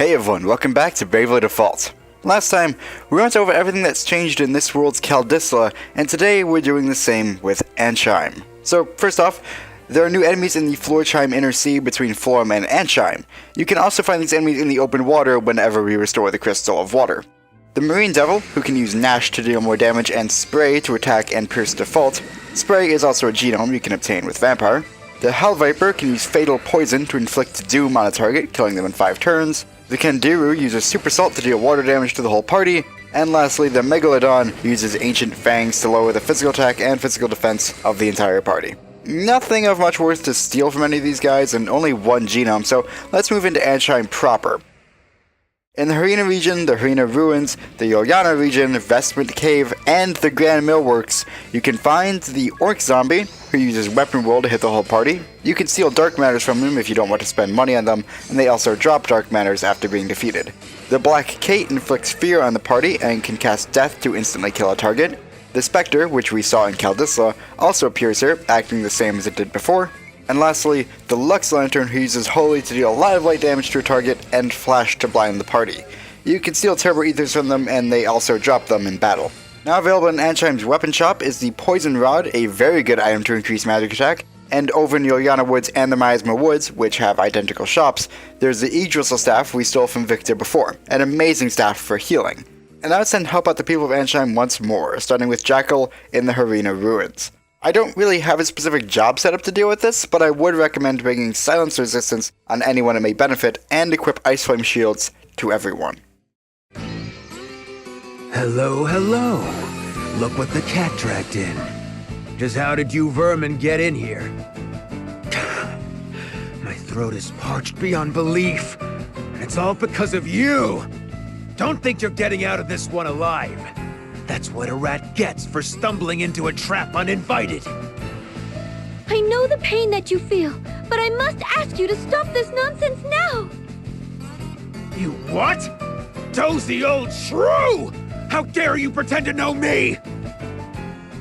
Hey everyone, welcome back to Bravely Default. Last time, we went over everything that's changed in this world's Kaldisla, and today we're doing the same with Ancheim. So, first off, there are new enemies in the Floorchime Inner Sea between Florum and Ancheim. You can also find these enemies in the open water whenever we restore the Crystal of Water. The Marine Devil, who can use Gnash to deal more damage and Spray to attack and pierce default. Spray is also a genome you can obtain with Vampire. The Hell Viper can use Fatal Poison to inflict doom on a target, killing them in 5 turns. The Kandiru uses Super Salt to deal water damage to the whole party. And lastly, the Megalodon uses Ancient Fangs to lower the physical attack and physical defense of the entire party. Nothing of much worth to steal from any of these guys, and only 1 genome, so let's move into Ancheim proper. In the Harina region, the Harina Ruins, the Yolyana region, Vestment Cave, and the Grand Millworks, you can find the Orc Zombie, who uses Weapon Roll to hit the whole party. You can steal Dark Matters from them if you don't want to spend money on them, and they also drop Dark Matters after being defeated. The Black Kate inflicts fear on the party and can cast Death to instantly kill a target. The Spectre, which we saw in Kaldisla, also appears here, acting the same as it did before. And lastly, the Lux Lantern, who uses Holy to deal a lot of light damage to a target and Flash to blind the party. You can steal Turbo Ethers from them, and they also drop them in battle. Now available in Ancheim's weapon shop is the Poison Rod, a very good item to increase magic attack. And over in the Yolyana Woods and the Miasma Woods, which have identical shops, there's the Yggdrasil Staff we stole from Victor before, an amazing staff for healing. And now it's time to help out the people of Ancheim once more, starting with Jackal in the Harina Ruins. I don't really have a specific job set up to deal with this, but I would recommend bringing silence resistance on anyone it may benefit, and equip Ice Flame shields to everyone. Hello, hello. Look what the cat dragged in. Just how did you vermin get in here? My throat is parched beyond belief, and it's all because of you. Don't think you're getting out of this one alive. That's what a rat gets for stumbling into a trap uninvited. I know the pain that you feel, but I must ask you to stop this nonsense now! You what? Dozy old shrew! How dare you pretend to know me?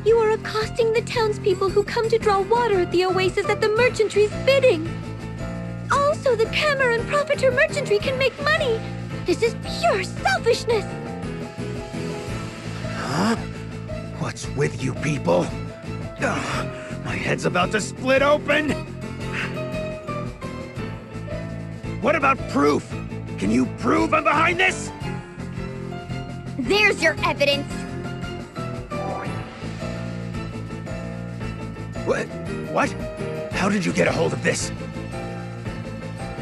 You are accosting the townspeople who come to draw water at the oasis at the merchantry's bidding. Also, the Cameron and Profiter merchantry can make money. This is pure selfishness. Huh? What's with you people? Ugh, my head's about to split open! What about proof? Can you prove I'm behind this? There's your evidence! What? How did you get a hold of this?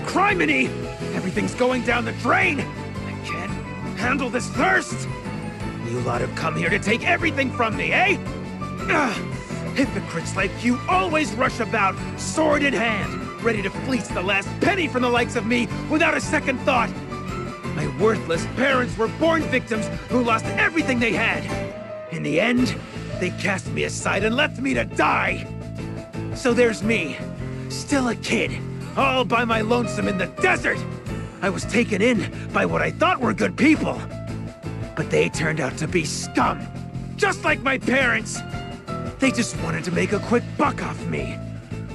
Criminy! Everything's going down the drain! I can't handle this thirst! You lot have come here to take everything from me, eh? Hypocrites like you always rush about, sword in hand, ready to fleece the last penny from the likes of me without a second thought. My worthless parents were born victims who lost everything they had. In the end, they cast me aside and left me to die. So there's me, still a kid, all by my lonesome in the desert. I was taken in by what I thought were good people. But they turned out to be scum, just like my parents. They just wanted to make a quick buck off me.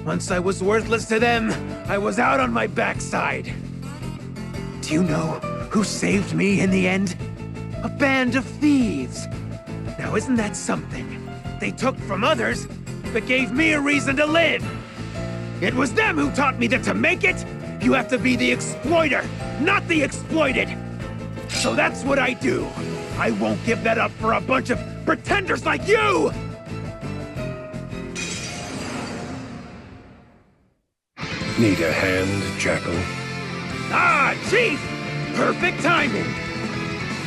Once I was worthless to them, I was out on my backside. Do you know who saved me in the end? A band of thieves. Now isn't that something? They took from others, but gave me a reason to live. It was them who taught me that to make it, you have to be the exploiter, not the exploited. So that's what I do. I won't give that up for a bunch of pretenders like you! Need a hand, Jackal? Ah, Chief! Perfect timing!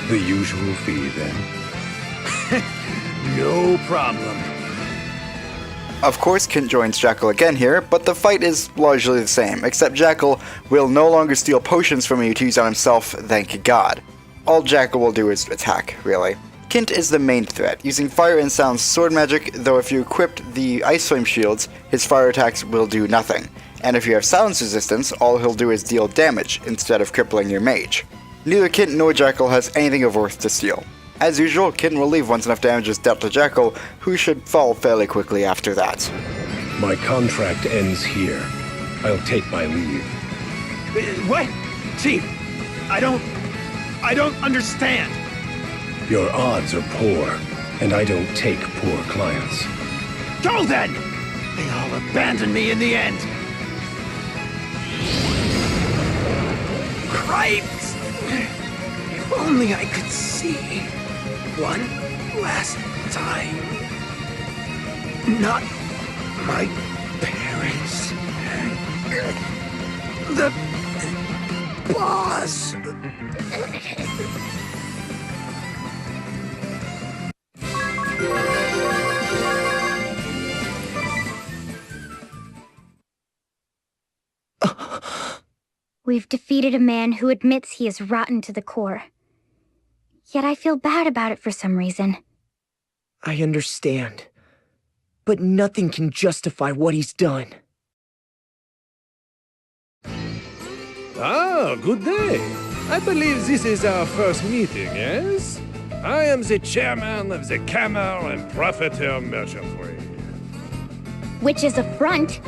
The usual fee, then? No problem. Of course, Kint joins Jackal again here, but the fight is largely the same, except Jackal will no longer steal potions from you to use on himself, thank God. All Jackal will do is attack, really. Kint is the main threat, using fire and sound sword magic, though if you equipped the Ice Flame shields, his fire attacks will do nothing. And if you have silence resistance, all he'll do is deal damage, instead of crippling your mage. Neither Kint nor Jackal has anything of worth to steal. As usual, Kint will leave once enough damage is dealt to Jackal, who should fall fairly quickly after that. My contract ends here. I'll take my leave. What? Chief, I don't understand. Your odds are poor, and I don't take poor clients. Go then! They all abandoned me in the end. Cripes! If only I could see one last time. Not my parents. The boss. We've defeated a man who admits he is rotten to the core. Yet I feel bad about it for some reason. I understand. But nothing can justify what he's done. Ah, good day. I believe this is our first meeting, yes? I am the chairman of the Camel and Profiteer Merchantry. Which is a front.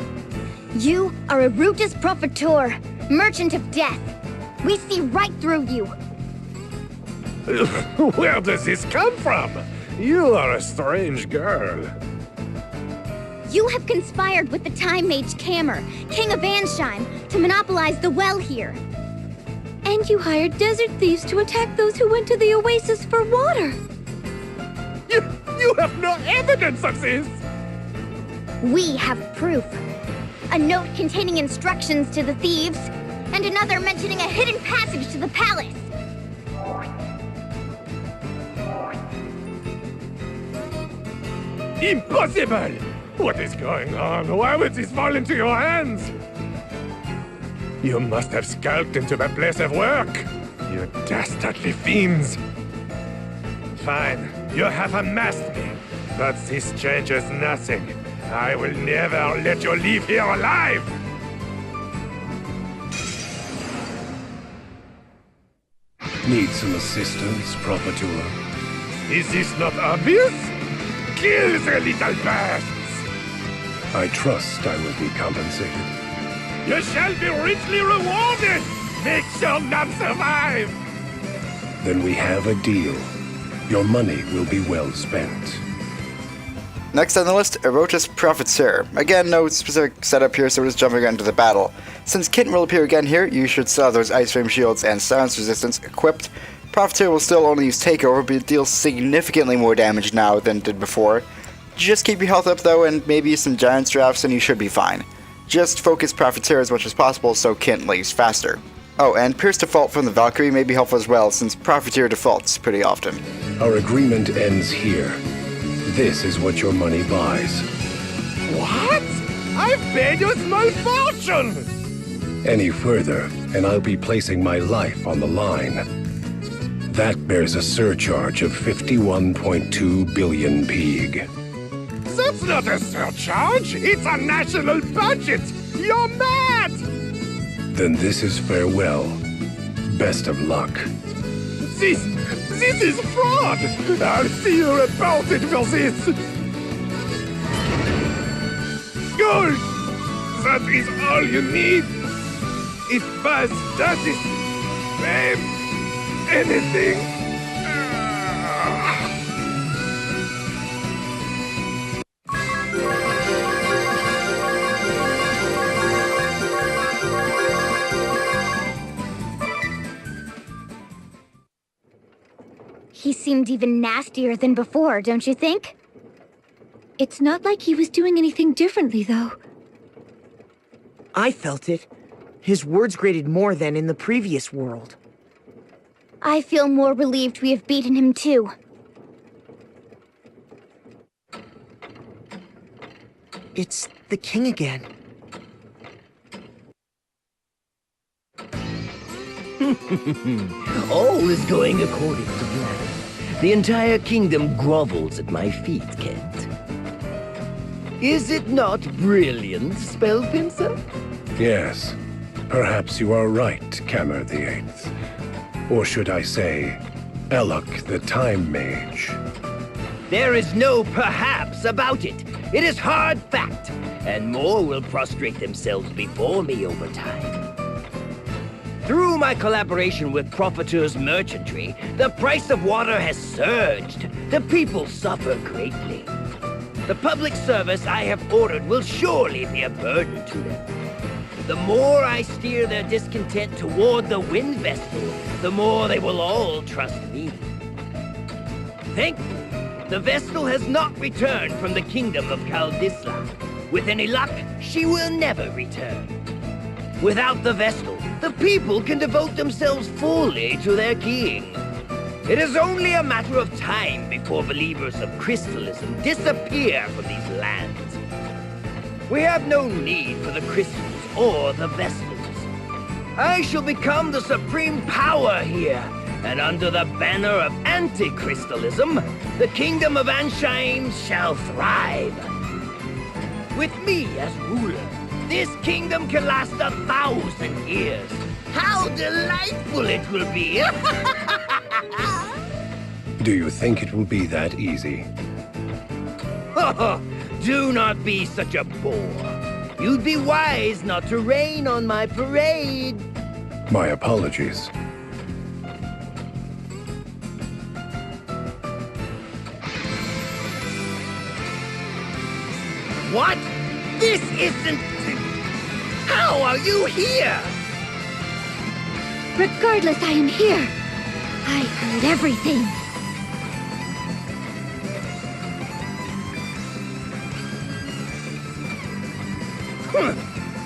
You are a Rutus Profiteur, merchant of death. We see right through you. Where does this come from? You are a strange girl. You have conspired with the Time Mage Camer, King of Ancheim, to monopolize the well here. And you hired desert thieves to attack those who went to the oasis for water. You have no evidence of this! We have proof. A note containing instructions to the thieves, and another mentioning a hidden passage to the palace. Impossible! What is going on? Why would this fall into your hands? You must have skulked into the place of work. You dastardly fiends. Fine, you have unmasked me. But this changes nothing. I will never let you leave here alive! Need some assistance, Profiteur? Is this not obvious? Kill the little beasts! I trust I will be compensated. You shall be richly rewarded! Make sure none survive! Then we have a deal. Your money will be well spent. Next on the list, Erotus Profiteur. Again, no specific setup here, so we're just jumping right into the battle. Since Kitten will appear again here, you should still have those Ice Frame Shields and Silence Resistance equipped. Profiteur will still only use Takeover, but it deals significantly more damage now than it did before. Just keep your health up though, and maybe some Giant's Drafts, and you should be fine. Just focus Profiteur as much as possible so Kint leaves faster. Oh, and Pierce Default from the Valkyrie may be helpful as well, since Profiteur defaults pretty often. Our agreement ends here. This is what your money buys. What? I've paid you a small fortune! Any further, and I'll be placing my life on the line. That bears a surcharge of 51.2 billion peeg. That's not a surcharge! It's a national budget! You're mad! Then this is farewell. Best of luck. This is fraud! I'll see you reported for this! Gold! That is all you need! If buzz doesn't fame anything... He seemed even nastier than before, don't you think? It's not like he was doing anything differently, though. I felt it. His words grated more than in the previous world. I feel more relieved we have beaten him, too. It's the king again. All is going according to plan. The entire kingdom grovels at my feet, Kent. Is it not brilliant, Spellpincer? Yes, perhaps you are right, Cammer the Eighth. Or should I say, Elok the Time Mage. There is no perhaps about it. It is hard fact, and more will prostrate themselves before me over time. Through my collaboration with Profiteur's merchantry, the price of water has surged. The people suffer greatly. The public service I have ordered will surely be a burden to them. The more I steer their discontent toward the Wind Vestal, the more they will all trust me. Thankfully, the Vestal has not returned from the kingdom of Kaldisla. With any luck, she will never return. Without the Vestal, the people can devote themselves fully to their king. It is only a matter of time before believers of crystalism disappear from these lands. We have no need for the crystals or the Vestals. I shall become the supreme power here, and under the banner of anti-crystalism, the kingdom of Ancheim shall thrive. With me as ruler, this kingdom can last 1,000 years. How delightful it will be! Do you think it will be that easy? Do not be such a bore. You'd be wise not to rain on my parade. My apologies. What? This isn't... How are you here? Regardless, I am here. I heard everything.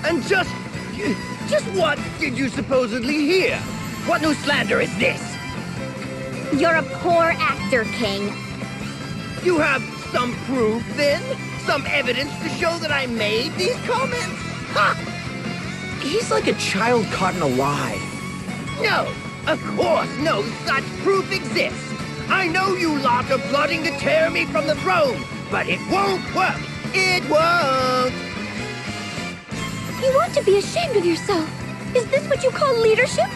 And just what did you supposedly hear? What new slander is this? You're a poor actor, King. You have some proof, then? Some evidence to show that I made these comments? Ha! He's like a child caught in a lie. No, of course no such proof exists. I know you lot are plotting to tear me from the throne, but it won't work. It won't. You ought to be ashamed of yourself. Is this what you call leadership?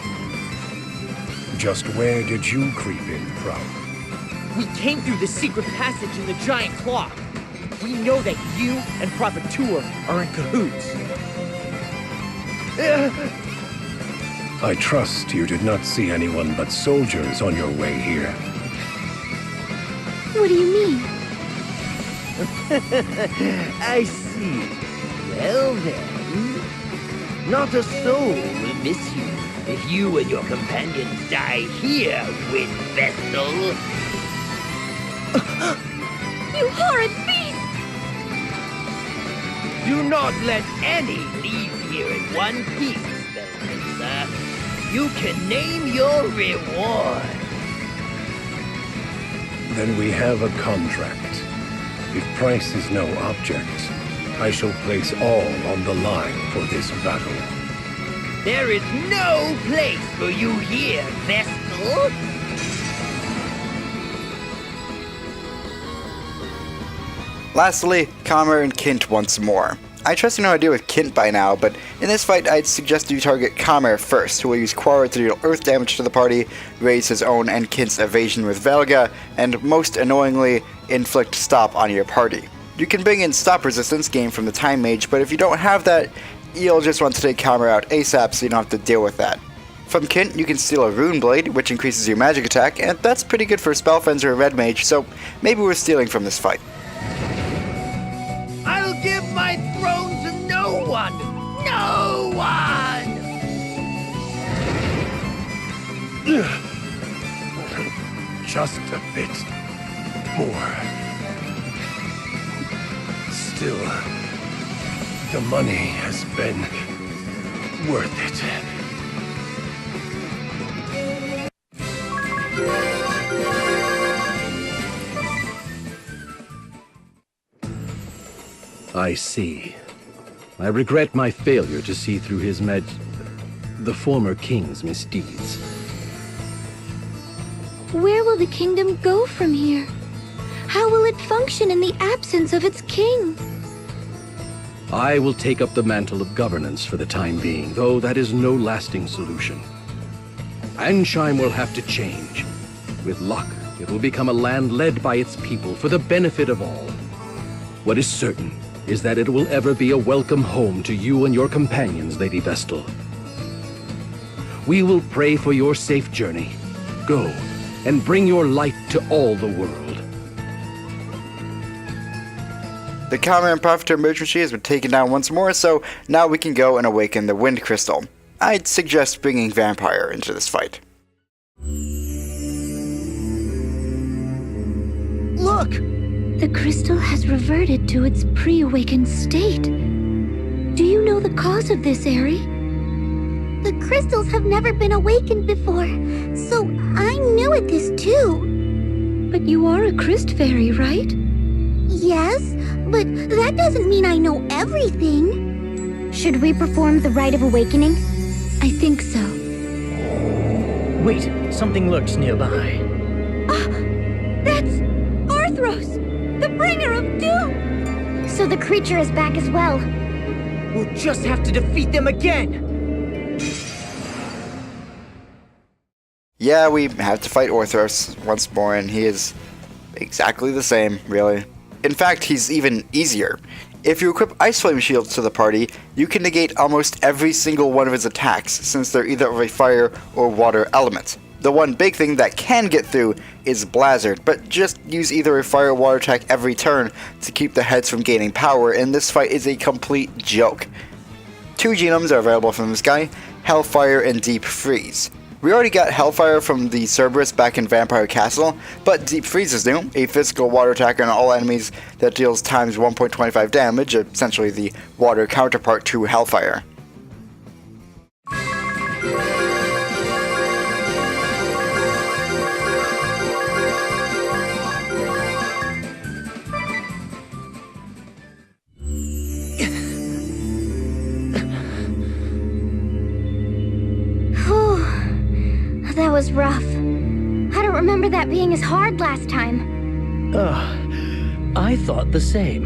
Just where did you creep in from? We came through the secret passage in the giant clock. We know that you and Profiteer are in cahoots. I trust you did not see anyone but soldiers on your way here. What do you mean? I see. Well then, not a soul will miss you if you and your companions die here, Wind Vestal. You horrid beast! Do not let any leave here in one piece, Spellprincer. You can name your reward. Then we have a contract. If price is no object, I shall place all on the line for this battle. There is no place for you here, Vestal. Lastly, Kamer and Kint once more. I trust you know how to deal with Kint by now, but in this fight I'd suggest you target Kamer first, who will use Quora to deal earth damage to the party, raise his own and Kint's evasion with Velga, and most annoyingly, inflict stop on your party. You can bring in stop resistance gained from the Time Mage, but if you don't have that, you'll just want to take Kamer out ASAP so you don't have to deal with that. From Kint, you can steal a Rune Blade, which increases your magic attack, and that's pretty good for a Spellfencer or Red Mage, so maybe we're stealing from this fight. I'll give my throne to no one! No one! Just a bit more. Still, the money has been worth it. I see. I regret my failure to see through the former king's misdeeds. Where will the kingdom go from here? How will it function in the absence of its king? I will take up the mantle of governance for the time being, though that is no lasting solution. Ancheim will have to change. With luck, it will become a land led by its people for the benefit of all. What is certain is that it will ever be a welcome home to you and your companions, Lady Vestal. we will pray for your safe journey. Go, and bring your light to all the world. The Camera and Profiteer merchant has been taken down once more, so now we can go and awaken the Wind Crystal. I'd suggest bringing Vampire into this fight. Look! The crystal has reverted to its pre-awakened state. Do you know the cause of this, Eri? The crystals have never been awakened before, so I'm new at this too. But you are a Crystal Fairy, right? Yes, but that doesn't mean I know everything. Should we perform the rite of awakening? I think so. Wait, something lurks nearby. That's Arthros, the bringer of doom! So the creature is back as well. We'll just have to defeat them again! Yeah, we have to fight Orthros once more, and he is exactly the same, really. In fact, he's even easier. If you equip Ice Flame Shields to the party, you can negate almost every single one of his attacks, since they're either of a fire or water element. The one big thing that can get through is Blizzard, but just use either a fire or water attack every turn to keep the heads from gaining power, and this fight is a complete joke. 2 genomes are available from this guy, Hellfire and Deep Freeze. We already got Hellfire from the Cerberus back in Vampire Castle, but Deep Freeze is new, a physical water attack on all enemies that deals times 1.25 damage, essentially the water counterpart to Hellfire. That was rough. I don't remember that being as hard last time. I thought the same.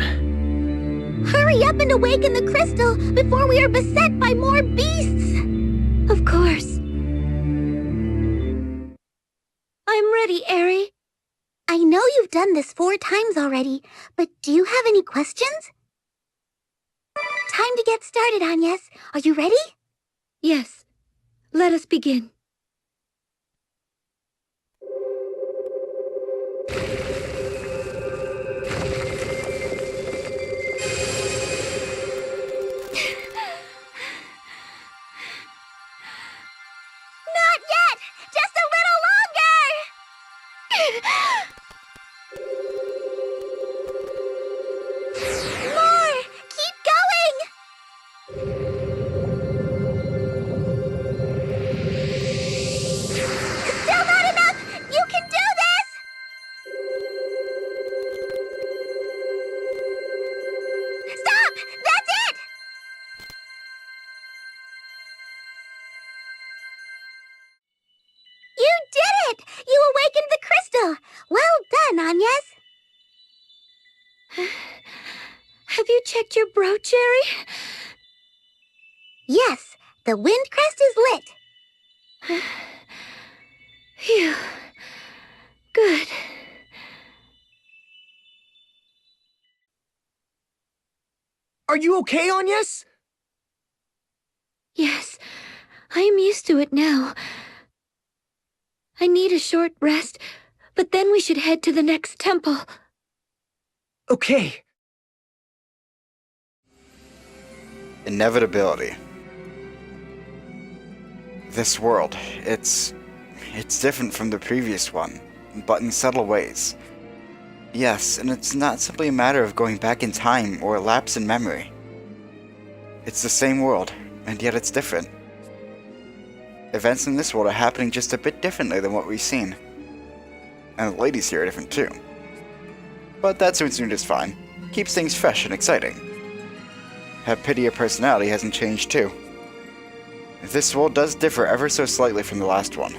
Hurry up and awaken the crystal before we are beset by more beasts! Of course. I'm ready, Eri. I know you've done this 4 times already, but do you have any questions? Time to get started, Agnes. Are you ready? Yes. Let us begin. Not yet! Just a little longer! More! Keep going! Still not enough! You can do this! Stop! That's it! You did it! You awakened the crystal! Well done, Agnes! Have you checked your brooch, Eri? Yes, the wind crest is lit. Phew. Good. Are you okay, Agnes? Yes, I am used to it now. I need a short rest, but then we should head to the next temple. Okay. Inevitability. This world, it's different from the previous one, but in subtle ways. Yes, and it's not simply a matter of going back in time or a lapse in memory. It's the same world, and yet it's different. Events in this world are happening just a bit differently than what we've seen. And the ladies here are different too. But that soon is fine. Keeps things fresh and exciting. Have pity your personality hasn't changed too. This world does differ ever so slightly from the last one.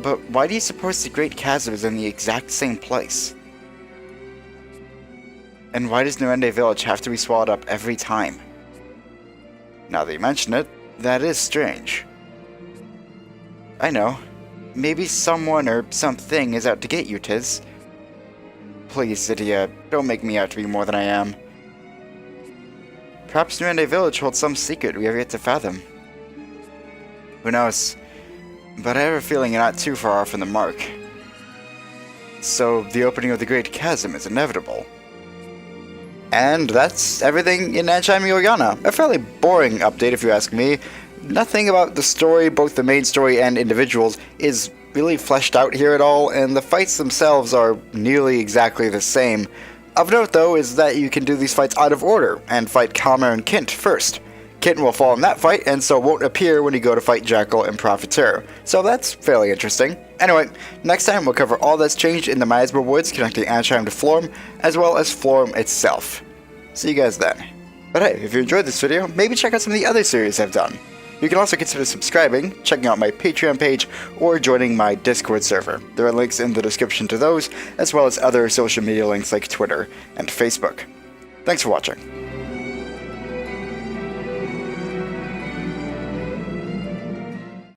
But why do you suppose the Great Chasm is in the exact same place? And why does Nuende Village have to be swallowed up every time? Now that you mention it, that is strange. I know. Maybe someone or something is out to get you, Tiz. Please, Zydia, don't make me out to be more than I am. Perhaps Nuende Village holds some secret we have yet to fathom. Who knows? But I have a feeling you're not too far off from the mark. So the opening of the Great Chasm is inevitable. And that's everything in Ancheim Yoriana. A fairly boring update if you ask me. Nothing about the story, both the main story and individuals, is really fleshed out here at all, and the fights themselves are nearly exactly the same. Of note, though, is that you can do these fights out of order, and fight Kalmar and Kint first. Kint will fall in that fight, and so won't appear when you go to fight Jackal and Profiteur. So that's fairly interesting. Anyway, next time we'll cover all that's changed in the Miasma Woods connecting Ancheim to Florm, as well as Florm itself. See you guys then. But hey, if you enjoyed this video, maybe check out some of the other series I've done. You can also consider subscribing, checking out my Patreon page, or joining my Discord server. There are links in the description to those, as well as other social media links like Twitter and Facebook. Thanks for watching.